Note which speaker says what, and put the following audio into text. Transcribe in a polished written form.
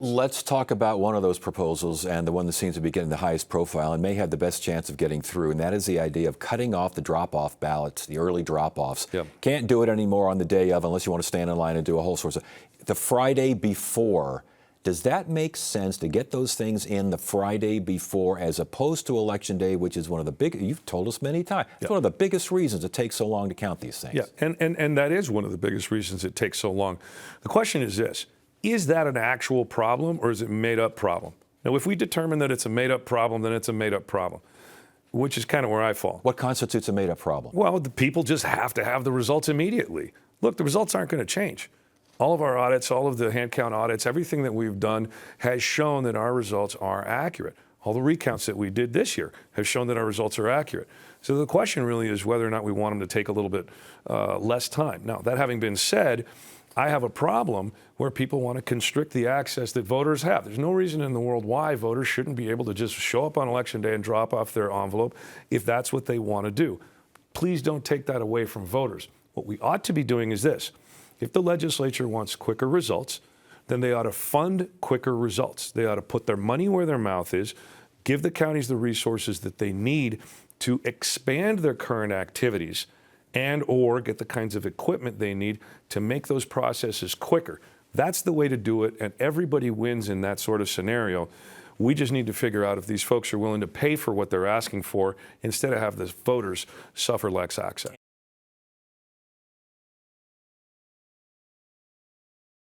Speaker 1: Let's talk about one of those proposals and the one that seems to be getting the highest profile and may have the best chance of getting through, and that is the idea of cutting off the drop-off ballots, the early drop-offs.
Speaker 2: Yep.
Speaker 1: Can't do it anymore on the day of unless you want to stand in line and do a whole sorts of... The Friday before, does that make sense to get those things in the Friday before as opposed to Election Day, which is one of the big... You've told us many times. It's
Speaker 2: Yep.
Speaker 1: one of the biggest reasons it takes so long to count these things.
Speaker 2: Yeah, and that is one of the biggest reasons it takes so long. The question is this: is that an actual problem or is it a made-up problem? Now, if we determine that it's a made-up problem, then it's a made-up problem, which is kind of where I fall.
Speaker 1: What constitutes a made-up problem?
Speaker 2: Well, the people just have to have the results immediately. Look, the results aren't going to change. All of our audits, all of the hand count audits, everything that we've done has shown that our results are accurate. All the recounts that we did this year have shown that our results are accurate. So the question really is whether or not we want them to take a little bit less time. Now, that having been said, I have a problem where people want to constrict the access that voters have. There's no reason in the world why voters shouldn't be able to just show up on Election Day and drop off their envelope if that's what they want to do. Please don't take that away from voters. What we ought to be doing is this: if the legislature wants quicker results, then they ought to fund quicker results. They ought to put their money where their mouth is, give the counties the resources that they need to expand their current activities and or get the kinds of equipment they need to make those processes quicker. That's the way to do it, and everybody wins in that sort of scenario. We just need to figure out if these folks are willing to pay for what they're asking for instead of have the voters suffer less access.